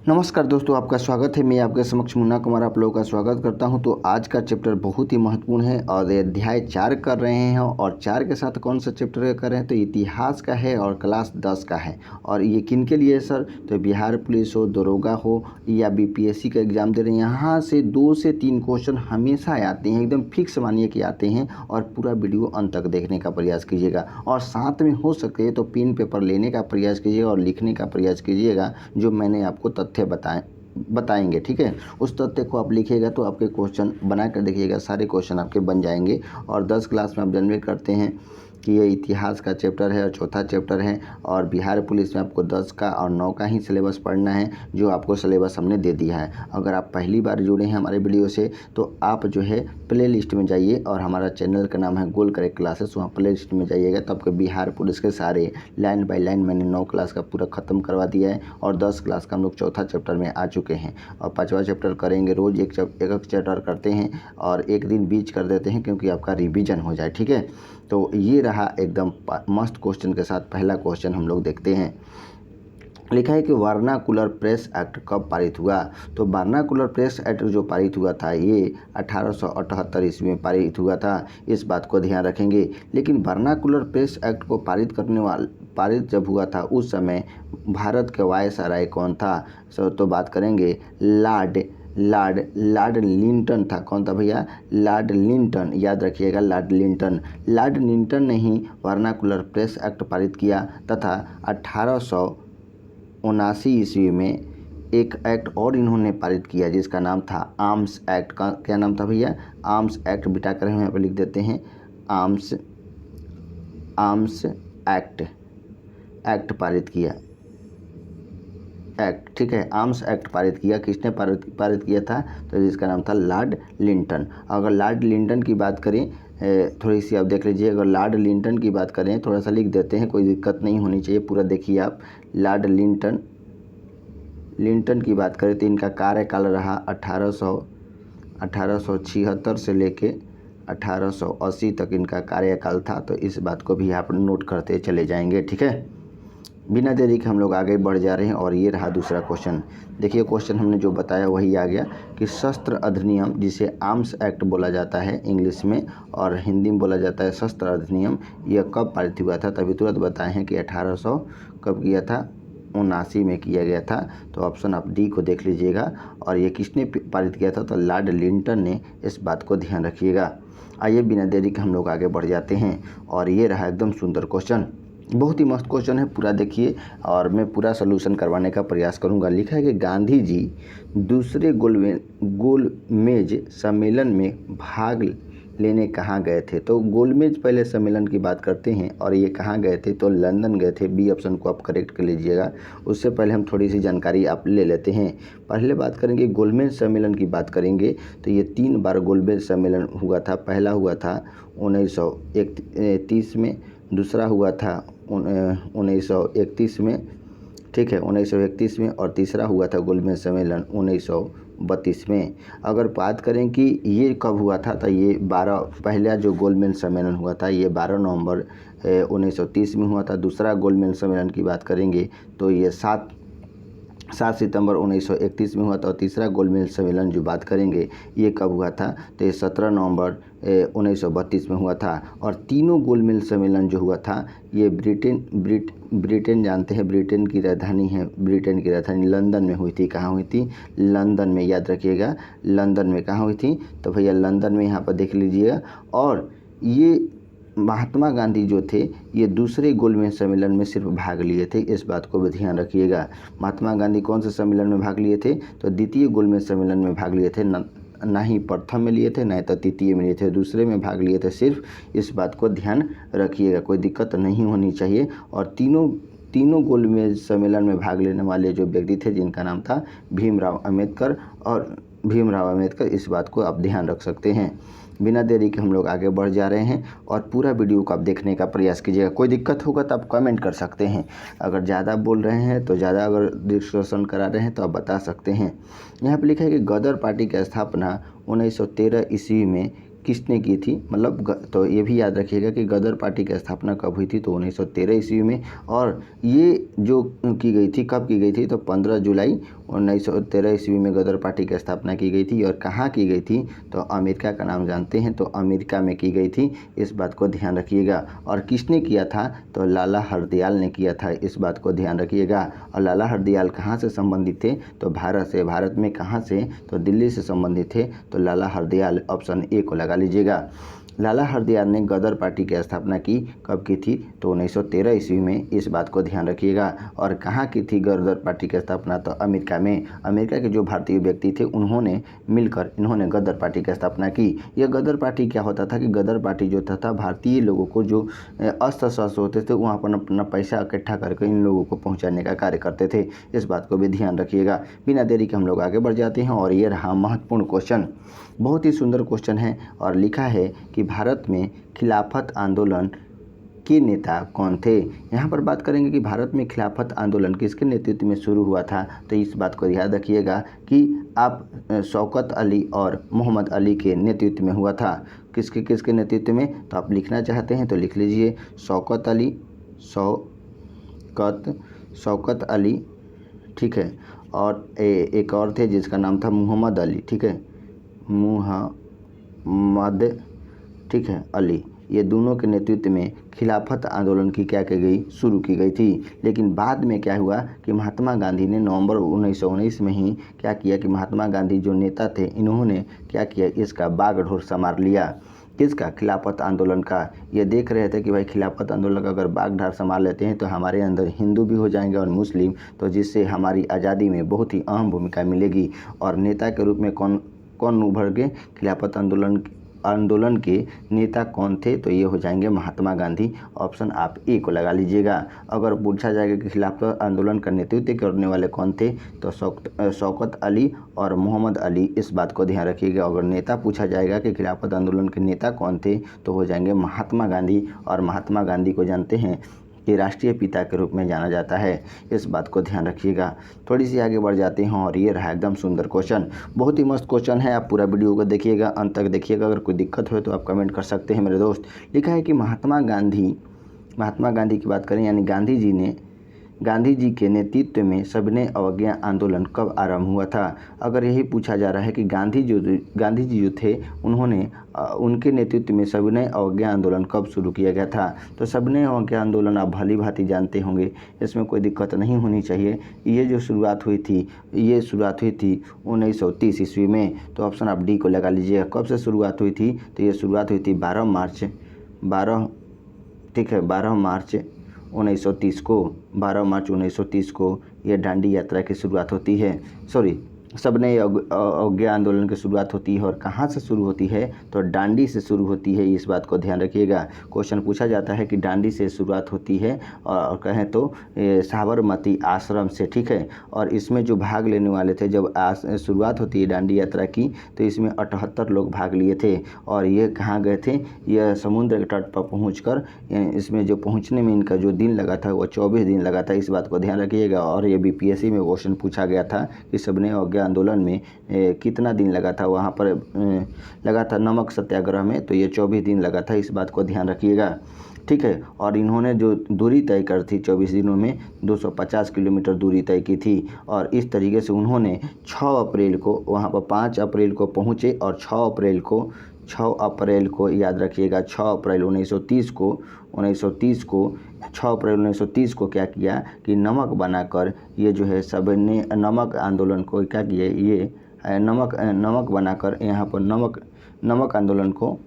नमस्कार दोस्तों, आपका स्वागत है। मैं आपके समक्ष मुन्ना कुमार आप लोगों का स्वागत करता हूं। तो आज का चैप्टर बहुत ही महत्वपूर्ण है और अध्याय 4 कर रहे हैं और 4 के साथ कौन सा चैप्टर कर रहे हैं तो इतिहास का है और क्लास 10 का है। और ये किन के लिए सर? तो बिहार पुलिस हो, दरोगा हो या बीपीएससी का एग्ज़ाम दे रहे हैं, यहाँ से 2 से 3 क्वेश्चन हमेशा आते हैं, एकदम फिक्स मानिए कि आते हैं। और पूरा वीडियो अंत तक देखने का प्रयास कीजिएगा और साथ में हो सके तो पेन पेपर लेने का प्रयास कीजिएगा और लिखने का प्रयास कीजिएगा जो मैंने आपको तथ्य बताएंगे। ठीक है, उस तथ्य को आप लिखिएगा तो आपके क्वेश्चन बना कर देखिएगा, सारे क्वेश्चन आपके बन जाएंगे। और 10 क्लास में आप जनरल करते हैं कि ये इतिहास का चैप्टर है और चौथा चैप्टर है। और बिहार पुलिस में आपको 10 का और 9 का ही सिलेबस पढ़ना है जो आपको सिलेबस हमने दे दिया है। अगर आप पहली बार जुड़े हैं हमारे वीडियो से तो आप जो है प्ले लिस्ट में जाइए और हमारा चैनल का नाम है गोल करेक्ट क्लासेस, वहाँ प्ले लिस्ट में जाइएगा तो आपके बिहार पुलिस के सारे लाइन बाय लाइन मैंने 9 क्लास का पूरा ख़त्म करवा दिया है और 10 क्लास का हम लोग चौथा चैप्टर में आ चुके हैं। और 5वां चैप्टर करेंगे, रोज़ एक चैप्टर करते हैं और एक दिन बीच कर देते हैं क्योंकि आपका रिवीजन हो जाए। ठीक है, तो ये रहा एकदम मस्त क्वेश्चन के साथ। पहला क्वेश्चन हम लोग देखते हैं। लिखा है कि वर्नाकुलर प्रेस एक्ट कब पारित हुआ? तो वर्नाकुलर प्रेस एक्ट जो पारित हुआ था ये 1878 ईस्वी में पारित हुआ था, इस बात को ध्यान रखेंगे। लेकिन वर्नाकुलर प्रेस एक्ट को पारित जब हुआ था उस समय भारत के वायसराय कौन था? तो बात करेंगे लॉर्ड लिंटन था। कौन था भैया? लॉर्ड लिंटन, याद रखिएगा लॉर्ड लिंटन ने ही वर्नाकुलर प्रेस एक्ट पारित किया तथा 1879 ईस्वी में एक एक्ट और इन्होंने पारित किया जिसका नाम था आर्म्स एक्ट। का क्या नाम था भैया? Arms act. बिटा कर हम यहाँ पर लिख देते हैं आर्म्स एक्ट पारित किया एक्ट। ठीक है, आर्म्स एक्ट पारित किया। किसने पारित किया था? तो जिसका नाम था लॉर्ड लिंटन। अगर लॉर्ड लिंटन की बात करें, थोड़ी सी आप देख लीजिए, अगर लॉर्ड लिंटन की बात करें थोड़ा सा लिख देते हैं, कोई दिक्कत नहीं होनी चाहिए, पूरा देखिए आप। लॉर्ड लिंटन की बात करें तो इनका कार्यकाल रहा 1876 से लेके 1880 तक इनका कार्यकाल था। तो इस बात को भी आप नोट करते चले जाएंगे। ठीक है, बिना देरी के हम लोग आगे बढ़ जा रहे हैं और ये रहा दूसरा क्वेश्चन। देखिए क्वेश्चन हमने जो बताया वही आ गया कि शस्त्र अधिनियम, जिसे आर्म्स एक्ट बोला जाता है इंग्लिश में और हिंदी में बोला जाता है शस्त्र अधिनियम, यह कब पारित हुआ था? तभी तुरंत बताए हैं कि 1800 कब किया था? 79 में किया गया था। तो ऑप्शन आप डी को देख लीजिएगा। और ये किसने पारित किया था? तो लॉर्ड लिंटन ने। इस बात को ध्यान रखिएगा। आइए बिना देरी के हम लोग आगे बढ़ जाते हैं और ये रहा एकदम सुंदर क्वेश्चन, बहुत ही मस्त क्वेश्चन है, पूरा देखिए और मैं पूरा सोल्यूशन करवाने का प्रयास करूंगा। लिखा है कि गांधी जी दूसरे गोलमेज सम्मेलन में भाग लेने कहाँ गए थे? तो गोलमेज पहले सम्मेलन की बात करते हैं और ये कहाँ गए थे? तो लंदन गए थे। बी ऑप्शन को आप करेक्ट कर लीजिएगा। उससे पहले हम थोड़ी सी जानकारी आप ले लेते हैं। पहले बात करेंगे गोलमेज सम्मेलन की बात करेंगे तो ये 3 बार गोलमेज सम्मेलन हुआ था। पहला हुआ था 1931 में, दूसरा हुआ था 1931 में, ठीक है 1931 में, और तीसरा हुआ था गोलमेज सम्मेलन 1932 में। अगर बात करें कि ये कब हुआ था तो ये पहला जो गोलमेज सम्मेलन हुआ था ये 12 नवंबर 1930 में हुआ था। दूसरा गोलमेज सम्मेलन की बात करेंगे तो ये 7 सितंबर 1931 में हुआ था। और तीसरा गोलमेज सम्मेलन जो बात करेंगे ये कब हुआ था तो ये 17 नवंबर 1932 में हुआ था। और तीनों गोलमेज सम्मेलन जो हुआ था ये ब्रिटेन जानते हैं, ब्रिटेन की राजधानी लंदन में हुई थी। कहाँ हुई थी? लंदन में, याद रखिएगा लंदन में। कहाँ हुई थी? तो भैया लंदन में, यहाँ पर देख लीजिएगा। और ये महात्मा गांधी जो थे ये दूसरे गोलमेज सम्मेलन में सिर्फ भाग लिए थे, इस बात को भी ध्यान रखिएगा। महात्मा गांधी कौन से सम्मेलन में भाग लिए थे? तो द्वितीय गोलमेज सम्मेलन में भाग लिए थे। ना ही प्रथम में लिए थे ना तो तृतीय में लिए थे, दूसरे में भाग लिए थे सिर्फ। इस बात को ध्यान रखिएगा, कोई दिक्कत नहीं होनी चाहिए। और तीनों गोलमेज सम्मेलन में भाग लेने वाले जो व्यक्ति थे जिनका नाम था भीमराव अम्बेडकर, इस बात को आप ध्यान रख सकते हैं। बिना देरी के हम लोग आगे बढ़ जा रहे हैं और पूरा वीडियो को आप देखने का प्रयास कीजिएगा। कोई दिक्कत होगा तो आप कमेंट कर सकते हैं। अगर ज़्यादा बोल रहे हैं तो ज़्यादा, अगर डिस्कशन करा रहे हैं तो आप बता सकते हैं। यहाँ पर लिखा है कि गदर पार्टी की स्थापना 1913 ईस्वी में किसने की थी, मतलब तो ये भी याद रखिएगा कि गदर पार्टी की स्थापना कब हुई थी, तो 1913 ईस्वी में। और ये जो की गई थी, कब की गई थी, तो 15 जुलाई 1913 ईस्वी में गदर पार्टी की स्थापना की गई थी। और कहाँ की गई थी, तो अमेरिका का नाम जानते हैं, तो अमेरिका में की गई थी, इस बात को ध्यान रखिएगा। और किसने किया था, तो लाला हरदयाल ने किया था, इस बात को ध्यान रखिएगा। और लाला हरदयाल कहाँ से संबंधित थे, तो भारत से। भारत में कहाँ से, तो दिल्ली से संबंधित थे, तो लाला हरदयाल ऑप्शन ए को लगा लीजिएगा। लाला हरदयाल ने गदर पार्टी की स्थापना की, कब की थी, तो 1913 ईस्वी में, इस बात को ध्यान रखिएगा। और कहाँ की थी गदर पार्टी की स्थापना, तो अमेरिका में। अमेरिका के जो भारतीय व्यक्ति थे उन्होंने मिलकर इन्होंने गदर पार्टी की स्थापना की। यह गदर पार्टी क्या होता था कि गदर पार्टी जो था भारतीय लोगों को जो अस्त्र शस्त्र होते थे वहाँ पर अपना पैसा इकट्ठा करके इन लोगों को पहुँचाने का कार्य करते थे, इस बात को भी ध्यान रखिएगा। बिना देरी के हम लोग आगे बढ़ जाते हैं। और ये रहा महत्वपूर्ण क्वेश्चन, बहुत ही सुंदर क्वेश्चन है। और लिखा है कि भारत में खिलाफत आंदोलन के नेता कौन थे। यहाँ पर बात करेंगे कि भारत में खिलाफत आंदोलन किसके नेतृत्व में शुरू हुआ था, तो इस बात को याद रखिएगा कि आप शौकत अली और मोहम्मद अली के नेतृत्व में हुआ था। किसके किसके नेतृत्व में, तो आप लिखना चाहते हैं तो लिख लीजिए, शौकत अली, शौकत अली, ठीक है। और एक और थे जिसका नाम था मोहम्मद अली, ठीक है, मोहम्मद, ठीक है, अली। ये दोनों के नेतृत्व में खिलाफत आंदोलन की क्या की गई, शुरू की गई थी। लेकिन बाद में क्या हुआ कि महात्मा गांधी ने नवंबर 1919 में ही क्या किया कि महात्मा गांधी जो नेता थे इन्होंने क्या किया, इसका बागडोर संभाल लिया। किसका, खिलाफत आंदोलन का। ये देख रहे थे कि भाई खिलाफत आंदोलन का अगर बागडोर संभाल लेते हैं तो हमारे अंदर हिंदू भी हो जाएंगे और मुस्लिम, तो जिससे हमारी आज़ादी में बहुत ही अहम भूमिका मिलेगी। और नेता के रूप में कौन उभर के खिलाफत आंदोलन के नेता कौन थे, तो ये हो जाएंगे महात्मा गांधी। ऑप्शन आप ए को लगा लीजिएगा। अगर पूछा जाएगा कि खिलाफत आंदोलन का नेतृत्व करने वाले कौन थे, तो शौकत अली और मोहम्मद अली, इस बात को ध्यान रखिएगा। अगर नेता पूछा जाएगा कि खिलाफत आंदोलन के नेता कौन थे, तो हो जाएंगे महात्मा गांधी। और महात्मा गांधी को जानते हैं कि राष्ट्रीय पिता के रूप में जाना जाता है, इस बात को ध्यान रखिएगा। थोड़ी सी आगे बढ़ जाते हैं। और ये रहा एकदम सुंदर क्वेश्चन, बहुत ही मस्त क्वेश्चन है। आप पूरा वीडियो को देखिएगा, अंत तक देखिएगा। अगर कोई दिक्कत हो तो आप कमेंट कर सकते हैं मेरे दोस्त। लिखा है कि महात्मा गांधी की बात करें, यानी गांधी जी के नेतृत्व में सविनय अवज्ञा आंदोलन कब आरंभ हुआ था। अगर यही पूछा जा रहा है कि गांधी जी जो थे उनके नेतृत्व में सविनय अवज्ञा आंदोलन कब शुरू किया गया था, तो सविनय अवज्ञा आंदोलन आप भली भांति जानते होंगे, इसमें कोई दिक्कत नहीं होनी चाहिए। ये जो शुरुआत हुई थी 1930 ईस्वी में, तो ऑप्शन आप डी को लगा लीजिएगा। कब से शुरुआत हुई थी, तो ये शुरुआत हुई थी 12 मार्च 1930 को। 12 मार्च 1930 को यह दांडी यात्रा की शुरुआत होती है, सविनय अवज्ञा आंदोलन की शुरुआत होती है। और कहाँ से शुरू होती है, तो दांडी से शुरू होती है, इस बात को ध्यान रखिएगा। क्वेश्चन पूछा जाता है कि दांडी से शुरुआत होती है, और कहें तो साबरमती आश्रम से, ठीक है। और इसमें जो भाग लेने वाले थे, जब शुरुआत होती है दांडी यात्रा की, तो इसमें 78 लोग भाग लिए थे। और ये कहाँ गए थे, यह समुद्र के तट पर पहुँचकर, इसमें जो पहुँचने में इनका जो दिन लगा था वो 24 दिन लगा था, इस बात को ध्यान रखिएगा। और ये बीपीएससी में क्वेश्चन पूछा गया था कि सविनय अवज्ञा आंदोलन में कितना दिन लगा था, वहाँ पर लगा था नमक सत्याग्रह में, तो ये 24 दिन लगा था, इस बात को ध्यान रखिएगा, ठीक है। और इन्होंने जो दूरी तय कर थी 24 दिनों में 250 किलोमीटर दूरी तय की थी। और इस तरीके से उन्होंने 6 अप्रैल को वहाँ पर 5 अप्रैल को पहुँचे, और 6 अप्रैल को याद रखिएगा, 6 अप्रैल 1930 को 6 अप्रैल 1930 को क्या किया कि नमक बनाकर ये जो है सबने नमक आंदोलन को क्या किया, ये नमक बनाकर यहाँ पर नमक आंदोलन को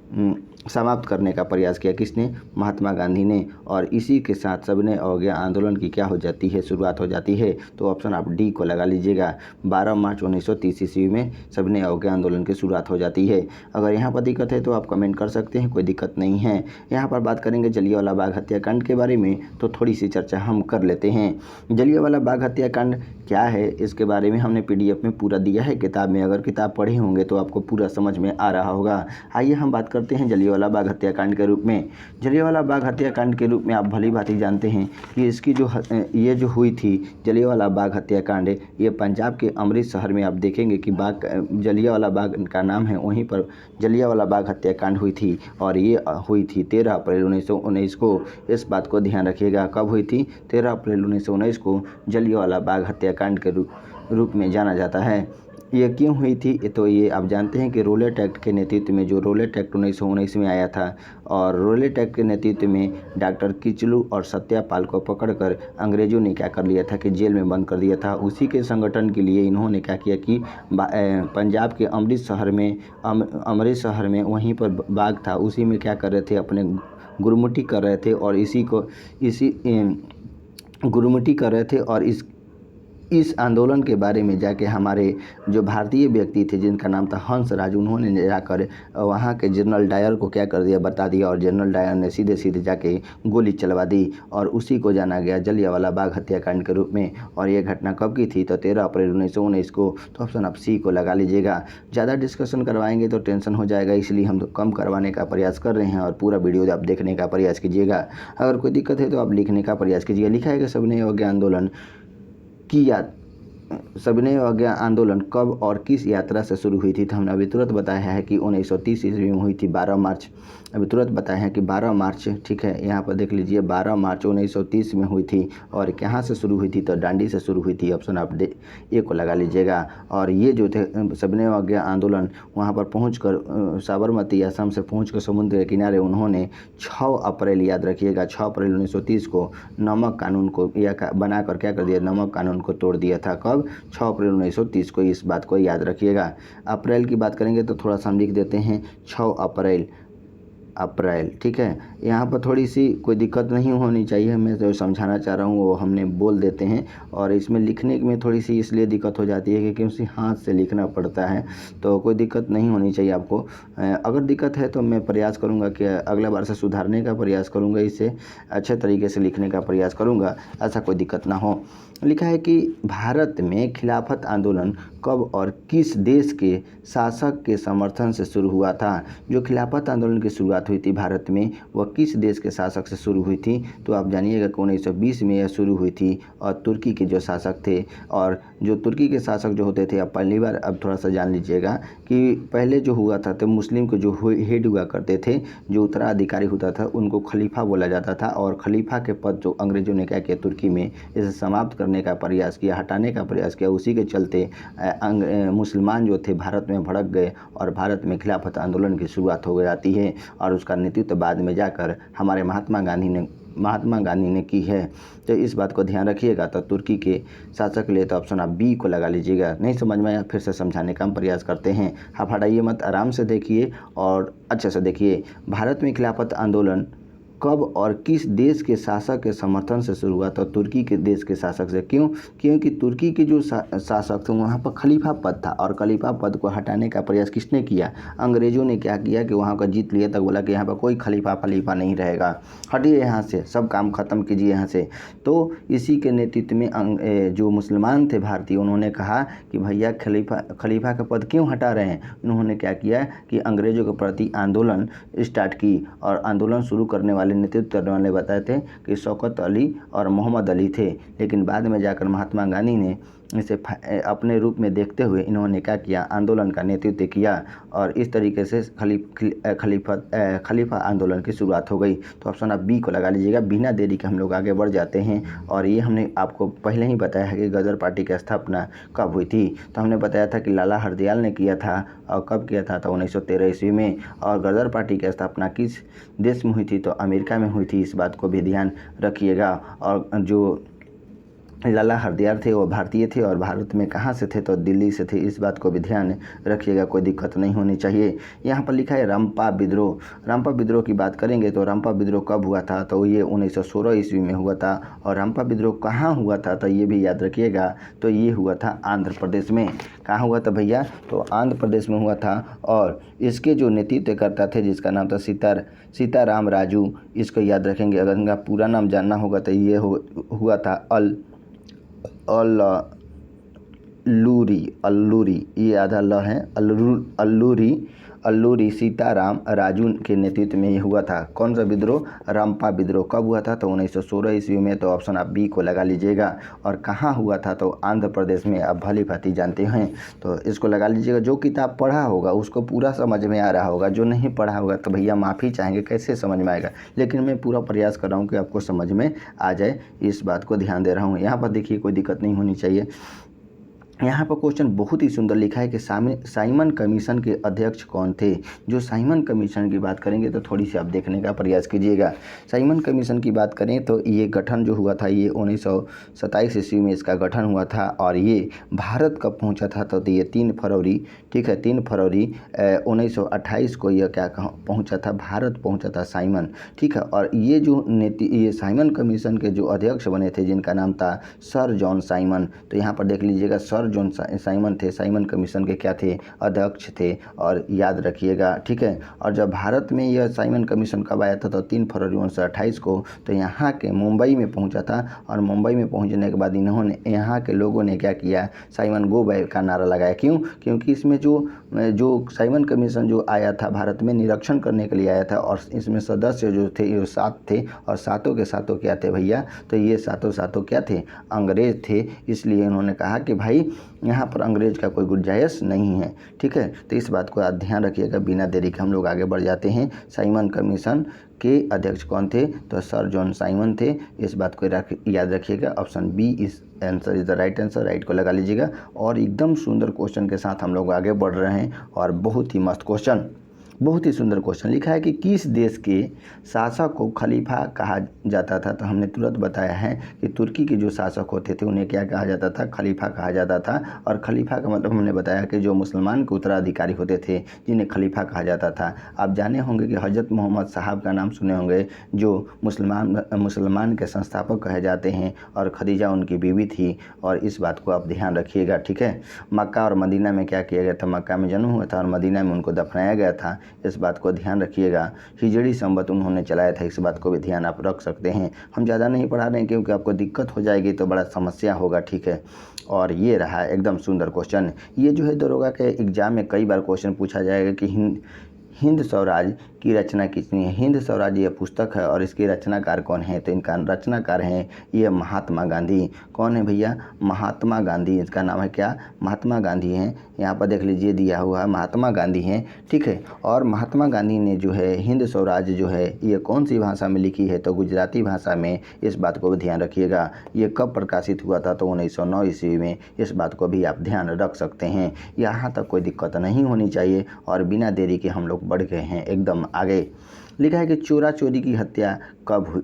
समाप्त करने का प्रयास किया। किसने, महात्मा गांधी ने। और इसी के साथ सविनय अवज्ञा आंदोलन की क्या हो जाती है, शुरुआत हो जाती है, तो ऑप्शन आप डी को लगा लीजिएगा। 12 मार्च 1930 ईस्वी में सविनय अवज्ञा आंदोलन की शुरुआत हो जाती है। अगर यहाँ पर दिक्कत है तो आप कमेंट कर सकते हैं, कोई दिक्कत नहीं है। यहाँ पर बात करेंगे जलियांवाला बाग हत्याकांड के बारे में, तो थोड़ी सी चर्चा हम कर लेते हैं। जलियांवाला बाग हत्याकांड क्या है, इसके बारे में हमने PDF में पूरा दिया है किताब में, अगर किताब पढ़े होंगे तो आपको पूरा समझ में आ रहा होगा। आइए हम बात करते हैं जलियांवाला जलियांवाला बाग हत्याकांड के रूप में। जलियांवाला बाग हत्याकांड के रूप में आप भली भांति जानते हैं कि इसकी ये जो हुई थी जलियांवाला बाग हत्याकांड, ये पंजाब के अमृतसर में आप देखेंगे कि जलियांवाला बाग का नाम है, वहीं पर जलियांवाला बाग हत्याकांड हुई थी और ये हुई थी 13 अप्रैल 1919 को। इस बात को ध्यान रखिएगा, कब हुई थी? 13 अप्रैल 1919 को जलियांवाला बाग हत्याकांड के रूप में जाना जाता है। ये क्यों हुई थी? तो ये आप जानते हैं कि रोलेट एक्ट के नेतृत्व में, जो रोलेट एक्ट 1919 में आया था, और रोलेट एक्ट के नेतृत्व में डॉक्टर किचलू और सत्यापाल को पकड़कर अंग्रेजों ने क्या कर लिया था कि जेल में बंद कर दिया था। उसी के संगठन के लिए इन्होंने क्या किया कि पंजाब के अमृतसर में वहीं पर बाग था, उसी में क्या कर रहे थे, अपने गुरमुटी कर रहे थे और गुरमुटी कर रहे थे। और इस आंदोलन के बारे में जाके हमारे जो भारतीय व्यक्ति थे जिनका नाम था हंस राज, उन्होंने जाकर वहाँ के जनरल डायर को क्या कर दिया, बता दिया, और जनरल डायर ने सीधे सीधे जाके गोली चलवा दी और उसी को जाना गया जलियांवाला बाग हत्याकांड के रूप में। और ये घटना कब की थी? तो 13 अप्रैल 1919 को। तो ऑप्शन आप सी को लगा लीजिएगा। ज़्यादा डिस्कशन करवाएंगे तो टेंशन हो जाएगा, इसलिए हम तो कम करवाने का प्रयास कर रहे हैं और पूरा वीडियो आप देखने का प्रयास कीजिएगा। अगर कोई दिक्कत है तो आप लिखने का प्रयास कीजिएगा। लिखा है कि सविनय अवज्ञा आंदोलन कब और किस यात्रा से शुरू हुई थी? तो हमने अभी तुरंत बताया है कि 1930 ईस्वी में हुई थी, 12 मार्च। अभी तुरंत बताया है कि 12 मार्च, ठीक है, यहाँ पर देख लीजिए, 12 मार्च 1930 में हुई थी। और कहाँ से शुरू हुई थी? तो डांडी से शुरू हुई थी। ऑप्शन आप ए को लगा लीजिएगा। और ये जो थे सविनय अवज्ञा आंदोलन, वहाँ पर पहुँचकर साबरमती आश्रम से पहुँचकर समुद्र के किनारे उन्होंने 6 अप्रैल, याद रखिएगा, 6 अप्रैल 1930 को नमक कानून को बनाकर क्या कर दिया, नमक कानून को तोड़ दिया था। कब? 6 अप्रैल 1930 को। इस बात को याद रखिएगा। अप्रैल की बात करेंगे तो थोड़ा सा हम लिख देते हैं 6 अप्रैल, ठीक है। यहाँ पर थोड़ी सी कोई दिक्कत नहीं होनी चाहिए, मैं जो समझाना चाह रहा हूँ वो हमने बोल देते हैं। और इसमें लिखने में थोड़ी सी इसलिए दिक्कत हो जाती है क्योंकि हाथ से लिखना पड़ता है, तो कोई दिक्कत नहीं होनी चाहिए आपको। अगर दिक्कत है तो मैं प्रयास करूँगा कि अगला बार से सुधारने का प्रयास करूँगा, इसे अच्छे तरीके से लिखने का प्रयास करूँगा, ऐसा कोई दिक्कत ना हो। लिखा है कि भारत में खिलाफत आंदोलन कब और किस देश के शासक के समर्थन से शुरू हुआ था? जो खिलाफत आंदोलन की शुरुआत हुई थी भारत में, वह किस देश के शासक से शुरू हुई थी? तो आप जानिएगा कि 1920 में यह शुरू हुई थी और तुर्की के जो शासक थे, और जो तुर्की के शासक जो होते थे, अब पहली बार अब थोड़ा सा जान लीजिएगा कि पहले जो हुआ था तो मुस्लिम के जो हेड हुआ करते थे, जो उत्तराधिकारी होता था, उनको खलीफा बोला जाता था। और खलीफा के पद जो अंग्रेजों ने क्या किया, तुर्की में इसे समाप्त करने का प्रयास किया, हटाने का प्रयास किया। उसी के चलते मुसलमान जो थे भारत में भड़क गए और भारत में खिलाफत आंदोलन की शुरुआत हो जाती है। और उसका नेतृत्व बाद में जाकर हमारे महात्मा गांधी ने की है। तो इस बात को ध्यान रखिएगा। तो तुर्की के शासक के लिए तो ऑप्शन आप बी को लगा लीजिएगा। नहीं समझ में आया, फिर से समझाने का हम प्रयास करते हैं। आप हटाइए मत, आराम से देखिए और अच्छे से देखिए। भारत में खिलाफत आंदोलन कब और किस देश के शासक के समर्थन से शुरू हुआ? तो तुर्की के देश के शासक से। क्यों? क्योंकि तुर्की के जो शासक थे वहाँ पर खलीफा पद था और खलीफा पद को हटाने का प्रयास किसने किया? अंग्रेजों ने क्या किया कि वहाँ का जीत लिया, तक बोला कि यहाँ पर कोई खलीफा नहीं रहेगा, हटिए यहाँ से, सब काम ख़त्म कीजिए यहाँ से। तो इसी के नेतृत्व में जो मुसलमान थे भारतीय, उन्होंने कहा कि भैया खलीफा का पद क्यों हटा रहे हैं? उन्होंने क्या किया कि अंग्रेजों के प्रति आंदोलन स्टार्ट की। और आंदोलन शुरू करने वाले, नेतृत्व करने वाले बताए थे कि शौकत अली और मोहम्मद अली थे। लेकिन बाद में जाकर महात्मा गांधी ने इसे अपने रूप में देखते हुए इन्होंने क्या किया, आंदोलन का नेतृत्व किया और इस तरीके से खलीफा आंदोलन की शुरुआत हो गई। तो ऑप्शन आप बी को लगा लीजिएगा। बिना देरी के हम लोग आगे बढ़ जाते हैं। और ये हमने आपको पहले ही बताया है कि गदर पार्टी की स्थापना कब हुई थी। तो हमने बताया था कि लाला हरदयाल ने किया था। और कब किया था? तो 1913 ईस्वी में। और गदर पार्टी की स्थापना किस देश में हुई थी? तो अमेरिका में हुई थी। इस बात को भी ध्यान रखिएगा। और जो लाला हरदयाल थे वो भारतीय थे और भारत में कहाँ से थे? तो दिल्ली से थे। इस बात को भी ध्यान रखिएगा, कोई दिक्कत नहीं होनी चाहिए। यहाँ पर लिखा है रंपा विद्रोह। रंपा विद्रोह की बात करेंगे तो रंपा विद्रोह कब हुआ था? तो ये 1916 ईस्वी में हुआ था। और रंपा विद्रोह कहाँ हुआ था? तो ये भी याद रखिएगा। तो ये हुआ था आंध्र प्रदेश में। कहाँ हुआ था भैया? तो आंध्र प्रदेश में हुआ था। और इसके जो नेतृत्वकर्ता थे जिसका नाम था सीताराम राजू, इसको याद रखेंगे। अगर इनका पूरा नाम जानना होगा तो ये हुआ था अल्लूरी ये आधा ल है, अल्लूरी सीताराम राजू के नेतृत्व में ये हुआ था। कौन सा विद्रोह? रंपा विद्रोह। कब हुआ था? तो 1916 ईस्वी में। तो ऑप्शन आप बी को लगा लीजिएगा। और कहाँ हुआ था? तो आंध्र प्रदेश में। आप भली भांति जानते हैं, तो इसको लगा लीजिएगा। जो किताब पढ़ा होगा उसको पूरा समझ में आ रहा होगा, जो नहीं पढ़ा होगा तो भैया माफ़ी चाहेंगे, कैसे समझ में आएगा। लेकिन मैं पूरा प्रयास कर रहा हूँ कि आपको समझ में आ जाए, इस बात को ध्यान दे रहा हूँ। यहाँ पर देखिए कोई दिक्कत नहीं होनी चाहिए। यहाँ पर क्वेश्चन बहुत ही सुंदर लिखा है कि साइमन कमीशन के अध्यक्ष कौन थे। जो साइमन कमीशन की बात करेंगे तो थोड़ी सी आप देखने का प्रयास कीजिएगा। साइमन कमीशन की बात करें तो ये गठन जो हुआ था ये 1927 ईस्वी में इसका गठन हुआ था। और ये भारत कब पहुँचा था? तो ये 3 फरवरी, ठीक है, 3 फरवरी 1928 को यह क्या पहुँचा था? भारत पहुँचा था साइमन, ठीक है। और ये जो ये साइमन कमीशन के जो अध्यक्ष बने थे जिनका नाम था सर जॉन साइमन। तो यहाँ पर देख लीजिएगा, सर जॉन साइमन थे, साइमन कमीशन के क्या थे? अध्यक्ष थे। और याद रखिएगा, ठीक है। और जब भारत में यह साइमन कमीशन कब आया था? तो 3 फरवरी 1928 को। तो यहाँ के मुंबई में पहुँचा था। और मुंबई में पहुँचने के बाद इन्होंने, यहाँ के लोगों ने क्या किया? साइमन गो बैक का नारा लगाया। क्यों? क्योंकि इसमें जो साइमन कमीशन जो आया था भारत में निरीक्षण करने के लिए आया था, और इसमें सदस्य जो थे ये 7 थे। और सातों के सातों क्या थे भैया? तो ये सातों क्या थे? अंग्रेज थे। इसलिए इन्होंने कहा कि भाई यहाँ पर अंग्रेज का कोई गुंजाइश नहीं है, ठीक है। तो इस बात को आप ध्यान रखिएगा। बिना देरी के हम लोग आगे बढ़ जाते हैं। साइमन कमीशन के अध्यक्ष कौन थे? तो सर जॉन साइमन थे। इस बात को याद रखिएगा। ऑप्शन बी इस answer is the right answer. Right को लगा लीजिएगा। और एकदम सुंदर क्वेश्चन के साथ हम लोग आगे बढ़ रहे हैं। और बहुत ही मस्त क्वेश्चन, बहुत ही सुंदर क्वेश्चन लिखा है कि किस देश के शासक को खलीफा कहा जाता था? तो हमने तुरंत बताया है कि तुर्की के जो शासक होते थे उन्हें क्या कहा जाता था? खलीफा कहा जाता था। और खलीफा का मतलब हमने बताया कि जो मुसलमान के उत्तराधिकारी होते थे जिन्हें खलीफा कहा जाता था। आप जाने होंगे कि हज़रत मोहम्मद साहब का नाम सुने होंगे, जो मुसलमान के संस्थापक कहे जाते हैं। और खदीजा उनकी बीवी थी। और इस बात को आप ध्यान रखिएगा, ठीक है। मक्का और मदीना में क्या किया गया था? मक्का में जन्म हुआ था और मदीना में उनको दफनाया गया था। इस बात को ध्यान रखिएगा। हिजड़ी संवत उन्होंने चलाया था। इस बात को भी ध्यान आप रख सकते हैं। हम ज़्यादा नहीं पढ़ा रहे हैं क्योंकि आपको दिक्कत हो जाएगी तो बड़ा समस्या होगा, ठीक है। और ये रहा एकदम सुंदर क्वेश्चन। ये जो है दरोगा के एग्जाम में कई बार क्वेश्चन पूछा जाएगा कि हिंद स्वराज की रचना किसने है? हिंद स्वराज ये पुस्तक है और इसके रचनाकार कौन है? तो इनका रचनाकार हैं ये महात्मा गांधी। कौन है भैया? महात्मा गांधी। इसका नाम है क्या? महात्मा गांधी हैं। यहाँ पर देख लीजिए दिया हुआ है महात्मा गांधी हैं, ठीक है। और महात्मा गांधी ने जो है हिंद स्वराज जो है ये कौन सी भाषा में लिखी है? तो गुजराती भाषा में। इस बात को भी ध्यान रखिएगा। ये कब प्रकाशित हुआ था? तो 1909 ईस्वी में। इस बात को भी आप ध्यान रख सकते हैं। यहाँ तक कोई दिक्कत नहीं होनी चाहिए। और बिना देरी के हम लोग बढ़ गए हैं एकदम आगे। लिखा है कि चोरा चोरी की हत्या कब हुई?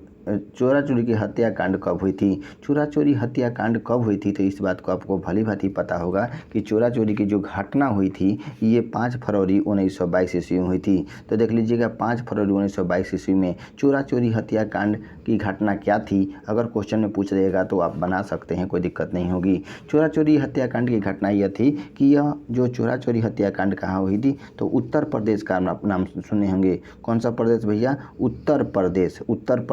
चोरा चोरी की हत्याकांड कब हुई थी? चोरा चोरी हत्याकांड कब हुई थी? तो इस बात को आपको भली भांति पता होगा कि चोरा चोरी की जो घटना हुई थी ये 5 फरवरी 1922 ईस्वी में हुई थी। तो देख लीजिएगा 5 फरवरी 1922 ईस्वी में चोरा चोरी हत्याकांड की घटना क्या थी? अगर क्वेश्चन में पूछ देगा तो आप बना सकते हैं, कोई दिक्कत नहीं होगी। चोरा चोरी हत्याकांड की घटना यह थी कि यह जो चोरा चोरी हत्याकांड कहाँ हुई थी? तो उत्तर प्रदेश का नाम सुने होंगे। कौन सा प्रदेश भैया? उत्तर प्रदेश। उत्तर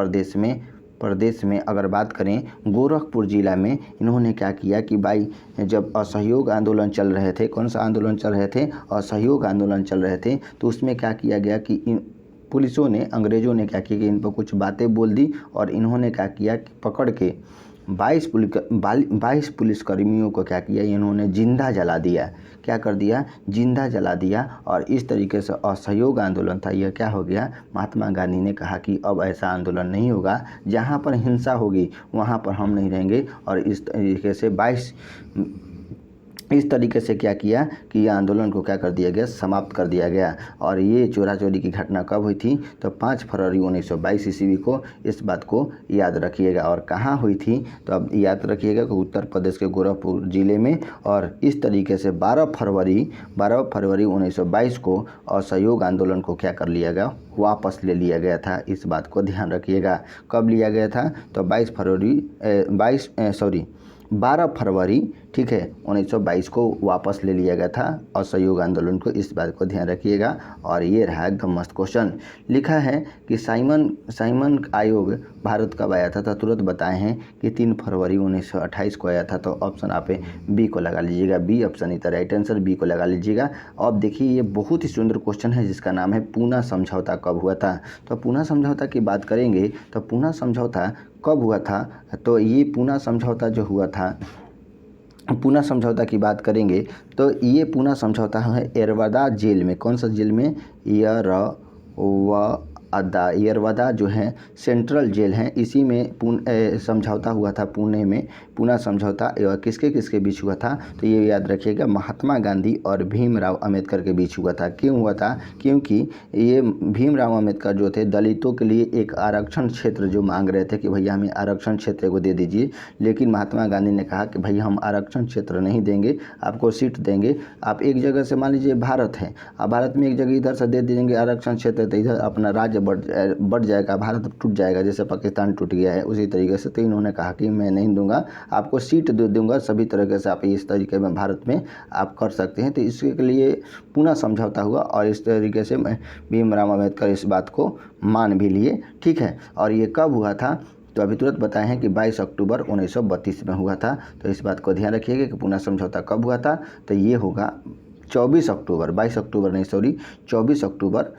प्रदेश में अगर बात करें गोरखपुर जिला में इन्होंने क्या किया कि भाई जब असहयोग आंदोलन चल रहे थे, कौन सा आंदोलन चल रहे थे? असहयोग आंदोलन चल रहे थे। तो उसमें क्या किया गया कि पुलिसों ने, अंग्रेज़ों ने क्या किया कि इन पर कुछ बातें बोल दी। और इन्होंने क्या किया कि पकड़ के 22 पुलिसकर्मियों को क्या किया? इन्होंने जिंदा जला दिया। क्या कर दिया? जिंदा जला दिया। और इस तरीके से असहयोग आंदोलन था यह क्या हो गया? महात्मा गांधी ने कहा कि अब ऐसा आंदोलन नहीं होगा, जहाँ पर हिंसा होगी वहाँ पर हम नहीं रहेंगे। और इस तरीके से इस तरीके से क्या किया कि यह आंदोलन को क्या कर दिया गया? समाप्त कर दिया गया। और ये चोरा चोरी की घटना कब हुई थी? तो 5 फरवरी 1922 ईस्वी को। इस बात को याद रखिएगा। और कहाँ हुई थी? तो अब याद रखिएगा कि उत्तर प्रदेश के गोरखपुर ज़िले में। और इस तरीके से 12 फरवरी 1922 को असहयोग आंदोलन को क्या कर लिया गया? वापस ले लिया गया था। इस बात को ध्यान रखिएगा। कब लिया गया था? तो 12 फरवरी ठीक है, 1922 को वापस ले लिया गया था असहयोग आंदोलन को, इस बात को ध्यान रखिएगा। और ये रहा एकदम मस्त क्वेश्चन। लिखा है कि साइमन आयोग भारत कब आया था, तो तुरंत बताए हैं कि 3 फरवरी 1928 को आया था। तो ऑप्शन आप बी को लगा लीजिएगा, बी ऑप्शन इधर राइट आंसर, बी को लगा लीजिएगा। अब देखिए ये बहुत ही सुंदर क्वेश्चन है जिसका नाम है पूना समझौता कब हुआ था। तो पूना समझौता की बात करेंगे तो पूना समझौता कब हुआ था, तो ये पूना समझौता जो हुआ था, पूना समझौता की बात करेंगे तो ये पूना समझौता है यरवदा जेल में। कौन सा जेल में, यरवदा जो है सेंट्रल जेल है, इसी में समझौता हुआ था पुणे में। पूना समझौता किसके किसके बीच हुआ था, तो ये याद रखिएगा महात्मा गांधी और भीमराव अंबेडकर के बीच हुआ था। क्यों हुआ था, क्योंकि ये भीमराव अंबेडकर जो थे दलितों के लिए एक आरक्षण क्षेत्र जो मांग रहे थे कि भैया हमें आरक्षण क्षेत्र को दे दीजिए, लेकिन महात्मा गांधी ने कहा कि भाई हम आरक्षण क्षेत्र नहीं देंगे, आपको सीट देंगे। आप एक जगह से मान लीजिए भारत है, अब भारत में एक जगह इधर से दे देंगे आरक्षण क्षेत्र, तो इधर अपना राज्य बढ़ जाएगा, भारत टूट जाएगा, जैसे पाकिस्तान टूट गया है उसी तरीके से। तो इन्होंने कहा कि मैं नहीं दूंगा, आपको सीट दे दूंगा, सभी तरीके से आप इस तरीके में भारत में आप कर सकते हैं। तो इसके लिए पूना समझौता हुआ और इस तरीके से भीमराव अम्बेडकर इस बात को मान भी लिए। ठीक है, और ये कब हुआ था, तो अभी तुरंत बताए हैं कि 22 अक्टूबर 1932 में हुआ था। तो इस बात को ध्यान रखिएगा कि पूना समझौता कब हुआ था, तो ये होगा 24 अक्टूबर, 22 अक्टूबर नहीं सॉरी 24 अक्टूबर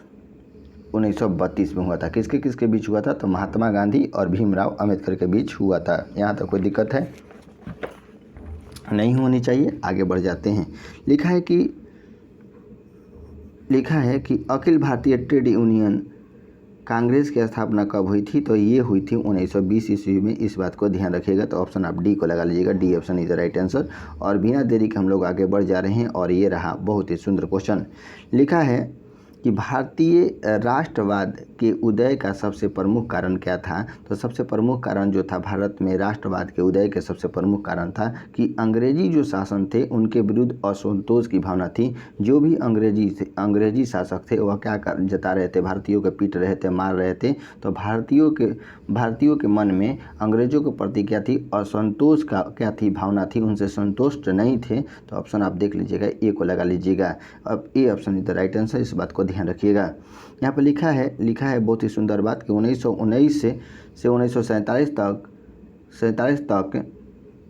1932 में हुआ था। किसके किसके बीच हुआ था, तो महात्मा गांधी और भीमराव अंबेडकर के बीच हुआ था। यहाँ तक कोई दिक्कत है नहीं होनी चाहिए, आगे बढ़ जाते हैं। लिखा है कि अखिल भारतीय ट्रेड यूनियन कांग्रेस की स्थापना कब हुई थी, तो ये हुई थी 1920 ईस्वी में। इस बात को ध्यान रखिएगा। तो ऑप्शन आप डी को लगा लीजिएगा, D option is the right answer. और बिना देरी के हम लोग आगे बढ़ जा रहे हैं और ये रहा बहुत ही सुंदर क्वेश्चन। लिखा है कि भारतीय राष्ट्रवाद के उदय का सबसे प्रमुख कारण क्या था, तो सबसे प्रमुख कारण जो था भारत में राष्ट्रवाद के उदय के सबसे प्रमुख कारण था कि अंग्रेजी जो शासन थे उनके विरुद्ध असंतोष की भावना थी। जो भी अंग्रेजी शासक थे वह क्या जता रहे थे, भारतीयों को पीट रहे थे, मार रहे थे। तो भारतीयों के मन में अंग्रेजों के प्रति क्या थी, असंतोष का क्या थी, भावना थी, उनसे संतुष्ट नहीं थे। तो ऑप्शन आप देख लीजिएगा, ए को लगा लीजिएगा। अब A option is the right answer, इस बात को ध्यान रखिएगा। यहाँ पर लिखा है बहुत ही सुंदर बात कि 1919 से 1947 तक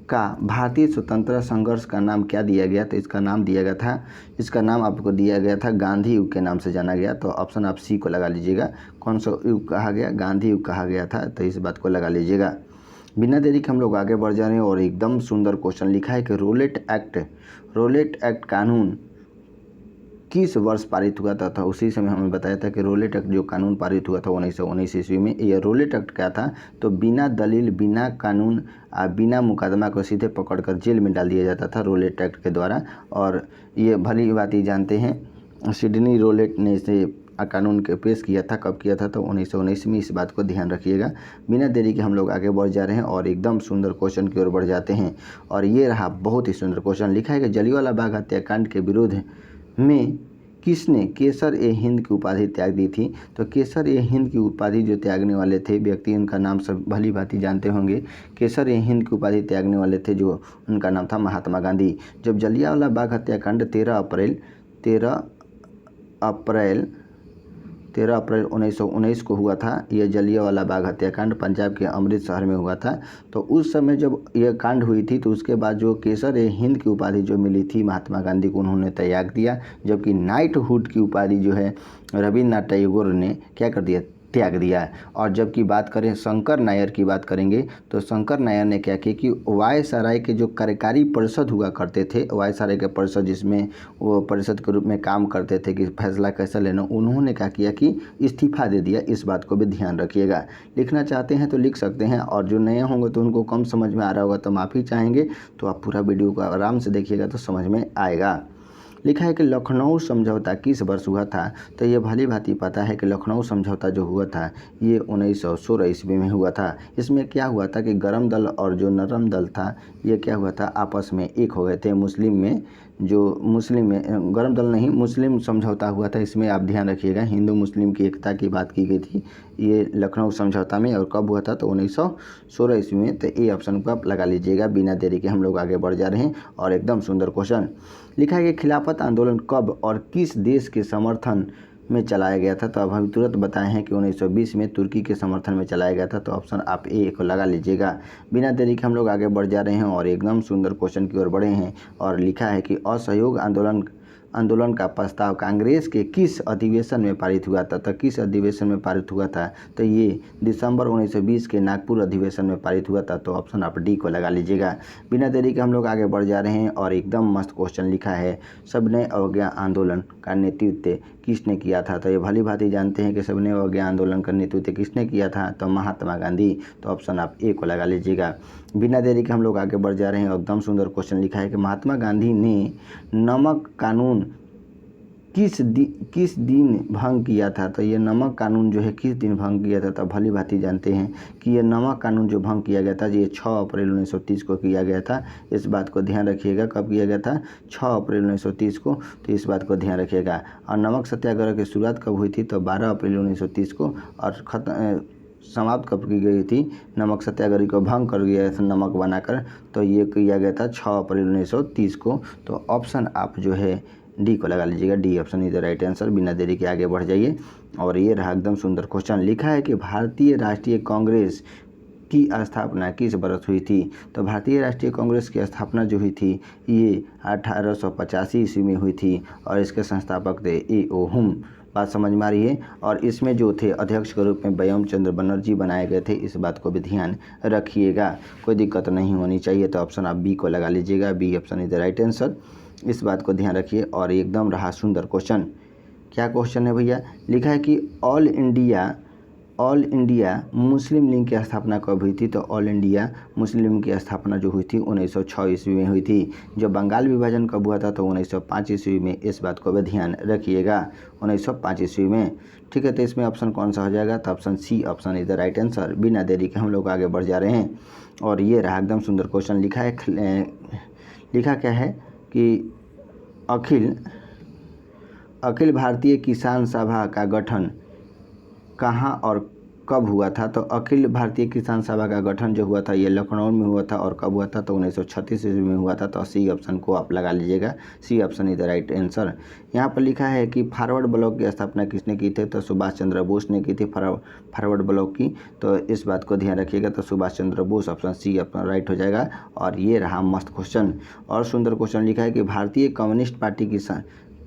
का भारतीय स्वतंत्रता संघर्ष का नाम क्या दिया गया, तो इसका नाम आपको दिया गया था गांधी युग के नाम से जाना गया। तो ऑप्शन आप सी को लगा लीजिएगा। कौन सा युग कहा गया, गांधी युग कहा गया था, तो इस बात को लगा लीजिएगा। बिना देरी के हम लोग आगे बढ़ जा रहे हैं और एकदम सुंदर क्वेश्चन लिखा है कि रोलेट एक्ट कानून किस वर्ष पारित हुआ था। उसी समय हमें बताया था कि रोलेट एक्ट जो कानून पारित हुआ था 1919 ईस्वी में। यह रोलेट एक्ट क्या था, तो बिना दलील, बिना कानून, बिना मुकदमा को सीधे पकड़कर जेल में डाल दिया जाता था रोलेट एक्ट के द्वारा। और ये भली बात ही जानते हैं सिडनी रोलेट ने इसे कानून के पेश किया था। कब किया था, तो 1919 में। इस बात को ध्यान रखिएगा। बिना देरी के हम लोग आगे बढ़ जा रहे हैं और एकदम सुंदर क्वेश्चन की ओर बढ़ जाते हैं। और ये रहा बहुत ही सुंदर क्वेश्चन। लिखा है कि जलियांवाला बाग हत्याकांड के विरोध में किसने केसर-ए-हिंद की उपाधि त्याग दी थी, तो केसर-ए-हिंद की उपाधि जो त्यागने वाले थे व्यक्ति, उनका नाम सब भली भांति जानते होंगे। केसर-ए-हिंद की उपाधि त्यागने वाले थे जो, उनका नाम था महात्मा गांधी। जब जलियांवाला बाग हत्याकांड 13 अप्रैल 1919 को हुआ था। यह जलियांवाला बाग हत्याकांड पंजाब के अमृत शहर में हुआ था। तो उस समय जब यह कांड हुई थी तो उसके बाद जो केसर-ए-हिंद की उपाधि जो मिली थी महात्मा गांधी को, उन्होंने त्याग दिया। जबकि नाइटहुड की उपाधि जो है रविन्द्रनाथ टैगोर ने क्या कर दिया, त्याग दिया है। और जबकि बात करें शंकर नायर की बात करेंगे तो शंकर नायर ने क्या किया कि वायसराय के जो कार्यकारी परिषद हुआ करते थे, वायसराय के परिषद जिसमें वो परिषद के रूप में काम करते थे कि फैसला कैसे लेना, उन्होंने क्या किया कि इस्तीफा दे दिया। इस बात को भी ध्यान रखिएगा। लिखना चाहते हैं तो लिख सकते हैं, और जो नए होंगे तो उनको कम समझ में आ रहा होगा तो माफ़ी चाहेंगे। तो आप पूरा वीडियो को आराम से देखिएगा तो समझ में आएगा। लिखा है कि लखनऊ समझौता किस वर्ष हुआ था, तो ये भली भांति पता है कि लखनऊ समझौता जो हुआ था ये 1916 ईस्वी में हुआ था। इसमें क्या हुआ था कि गरम दल और जो नरम दल था ये क्या हुआ था, आपस में एक हो गए थे। मुस्लिम में जो मुस्लिम गरम दल नहीं, मुस्लिम समझौता हुआ था, इसमें आप ध्यान रखिएगा, हिंदू मुस्लिम की एकता की बात की गई थी, ये लखनऊ समझौता में। और कब हुआ था? तो 1916 ईस्वी में। तो ए ऑप्शन को आप लगा लीजिएगा। बिना देरी के हम लोग आगे बढ़ जा रहे हैं और एकदम सुंदर क्वेश्चन लिखा है कि खिलाफत आंदोलन कब और किस देश के समर्थन में चलाया गया था? तो अब हम तुरंत बताए हैं कि 1920 में तुर्की के समर्थन में चलाया गया था। तो ऑप्शन आप ए को लगा लीजिएगा। बिना देरी के हम लोग आगे बढ़ जा रहे हैं और एकदम सुंदर क्वेश्चन की ओर बढ़े हैं। और लिखा है कि असहयोग आंदोलन का प्रस्ताव कांग्रेस के किस अधिवेशन में पारित हुआ था? तो किस अधिवेशन में पारित हुआ था? तो ये दिसंबर 1920 के नागपुर अधिवेशन में पारित हुआ था। तो ऑप्शन आप डी को लगा लीजिएगा। बिना देरी के हम लोग आगे बढ़ जा रहे हैं और एकदम मस्त क्वेश्चन लिखा है, सबने अवज्ञा आंदोलन का नेतृत्व किसने किया था? तो ये भली भांति जानते हैं कि सबने अवज्ञा आंदोलन का नेतृत्व किसने किया था? तो महात्मा गांधी। तो ऑप्शन आप ए को लगा लीजिएगा। बिना देरी के हम लोग आगे बढ़ जा रहे हैं। एकदम सुंदर क्वेश्चन लिखा है कि महात्मा गांधी ने नमक कानून किस दिन भंग किया था? तो ये नमक कानून जो है किस दिन भंग किया था? तो भली भांति जानते हैं कि ये नमक कानून जो भंग किया गया था ये 6 अप्रैल 1930 को किया गया था। इस बात को ध्यान रखिएगा। कब किया गया था? 6 अप्रैल 1930 को। तो इस बात को ध्यान रखिएगा। और नमक सत्याग्रह की शुरुआत कब हुई थी? तो 12 अप्रैल 1930 को। और समाप्त कब की गई थी? नमक सत्याग्रह को भंग कर गया था नमक बनाकर। तो ये किया गया था 6 अप्रैल 1930 को। तो ऑप्शन आप जो है डी को लगा लीजिएगा। D option is the right answer. बिना देरी के आगे बढ़ जाइए। और ये रहा एकदम सुंदर क्वेश्चन लिखा है कि भारतीय राष्ट्रीय कांग्रेस की स्थापना किस वर्ष हुई थी? तो भारतीय राष्ट्रीय कांग्रेस की स्थापना जो हुई थी ये 1885 ईस्वी में हुई थी। और इसके संस्थापक थे ए ओ हुम। बात समझ में आ रही है। और इसमें जो थे अध्यक्ष के रूप में बंकिम चंद्र बनर्जी बनाए गए थे। इस बात को भी ध्यान रखिएगा, कोई दिक्कत नहीं होनी चाहिए। तो ऑप्शन आप बी को लगा लीजिएगा। B option is the right answer. इस बात को ध्यान रखिए। और एकदम रहा सुंदर क्वेश्चन। क्या क्वेश्चन है भैया? लिखा है कि ऑल इंडिया मुस्लिम लीग की स्थापना कब हुई थी? तो ऑल इंडिया मुस्लिम लीग की स्थापना जो हुई थी 1906 ईस्वी में हुई थी। जो बंगाल विभाजन कब हुआ था? तो 1905 ईस्वी में। इस बात को भी ध्यान रखिएगा, 1905 ईस्वी में। ठीक है, तो इसमें ऑप्शन कौन सा हो जाएगा? तो option C option is the right answer. बिना देरी के हम लोग आगे बढ़ जा रहे हैं। और ये रहा एकदम सुंदर क्वेश्चन लिखा है। लिखा क्या है कि अखिल भारतीय किसान सभा का गठन कहाँ और कब हुआ था? तो अखिल भारतीय किसान सभा का गठन जो हुआ था ये लखनऊ में हुआ था। और कब हुआ था? तो 1936 ईस्वी में हुआ था। तो सी ऑप्शन को आप लगा लीजिएगा। C option is the right answer. यहाँ पर लिखा है कि फॉरवर्ड ब्लॉक की स्थापना किसने की थी? तो सुभाष चंद्र बोस ने की थी फॉरवर्ड ब्लॉक की। तो इस बात को ध्यान रखिएगा। तो सुभाष चंद्र बोस, ऑप्शन सी अपना राइट हो जाएगा। और ये रहा मस्त क्वेश्चन और सुंदर क्वेश्चन लिखा है कि भारतीय कम्युनिस्ट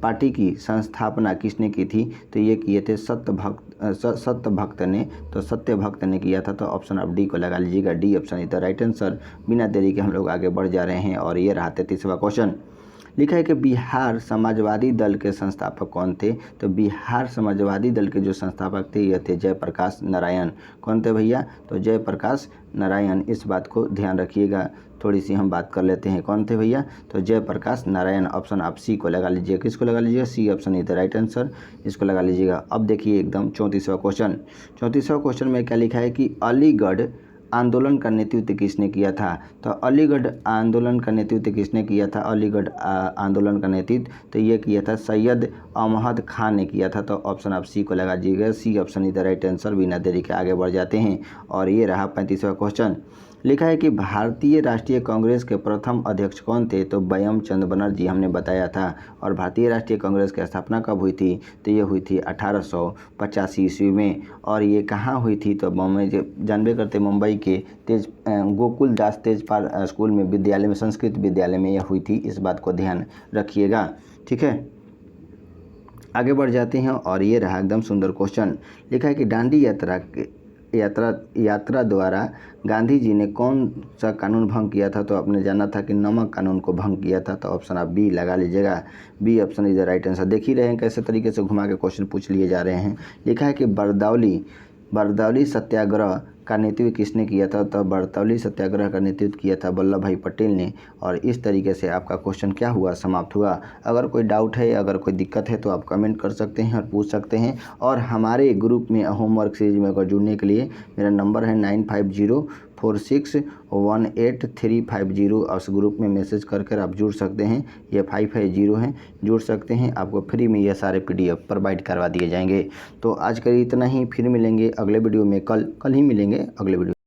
पार्टी की संस्थापना किसने की थी? तो ये किए थे सत्यभक्त ने। तो सत्यभक्त ने किया था। तो ऑप्शन आप डी को लगा लीजिएगा। D option is the right answer. बिना देरी के हम लोग आगे बढ़ जा रहे हैं। और ये रहा 33वां क्वेश्चन। लिखा है कि बिहार समाजवादी दल के संस्थापक कौन थे? तो बिहार समाजवादी दल के जो संस्थापक थे ये थे जयप्रकाश नारायण। कौन थे भैया? तो जयप्रकाश नारायण। इस बात को ध्यान रखिएगा। थोड़ी सी हम बात कर लेते हैं। कौन थे भैया? तो जयप्रकाश नारायण। ऑप्शन आप सी को लगा लीजिएगा। किसको लगा लीजिएगा? C option is the right answer. इसको लगा लीजिएगा। अब देखिए एकदम 34वां क्वेश्चन। 34वां क्वेश्चन में क्या लिखा है कि अलीगढ़ आंदोलन का नेतृत्व किसने किया था? तो अलीगढ़ आंदोलन का नेतृत्व किसने किया था? अलीगढ़ आंदोलन का नेतृत्व तो ये किया था सैयद अहमद खान ने किया था। तो ऑप्शन आप सी को लगा दीजिएगा। C option is the right answer. बिना देरी के आगे बढ़ जाते हैं। और ये रहा 35वां क्वेश्चन। लिखा है कि भारतीय राष्ट्रीय कांग्रेस के प्रथम अध्यक्ष कौन थे? तो बंकिम चंद्र बनर्जी हमने बताया था। और भारतीय राष्ट्रीय कांग्रेस की स्थापना कब हुई थी? तो ये हुई थी 1885 ईस्वी में। और ये कहाँ हुई थी? तो मुंबई, जानबे करते मुंबई के गोकुल दास तेजपाल स्कूल में, विद्यालय में, संस्कृत विद्यालय में यह हुई थी। इस बात को ध्यान रखिएगा। ठीक है, आगे बढ़ जाते हैं। और ये रहा एकदम सुंदर क्वेश्चन। लिखा है कि दांडी यात्रा द्वारा गांधी जी ने कौन सा कानून भंग किया था? तो आपने जाना था कि नमक कानून को भंग किया था। तो ऑप्शन आप बी लगा लीजिएगा। B option is the right answer. देख ही रहे हैं कैसे तरीके से घुमा के क्वेश्चन पूछ लिए जा रहे हैं। लिखा है कि बरदौली सत्याग्रह का नेतृत्व किसने किया था? तो बरदौली सत्याग्रह का नेतृत्व किया था वल्लभ भाई पटेल ने। और इस तरीके से आपका क्वेश्चन क्या हुआ? समाप्त हुआ। अगर कोई डाउट है, अगर कोई दिक्कत है तो आप कमेंट कर सकते हैं और पूछ सकते हैं। और हमारे ग्रुप में होमवर्क सीरीज में अगर जुड़ने के लिए मेरा नंबर है 461850। उस ग्रुप में मैसेज कर कर आप जुड़ सकते हैं। ये 550 हैं, जुड़ सकते हैं। आपको फ्री में ये सारे PDF प्रोवाइड करवा दिए जाएंगे। तो आज के लिए इतना ही, फिर मिलेंगे अगले वीडियो में। कल ही मिलेंगे अगले वीडियो।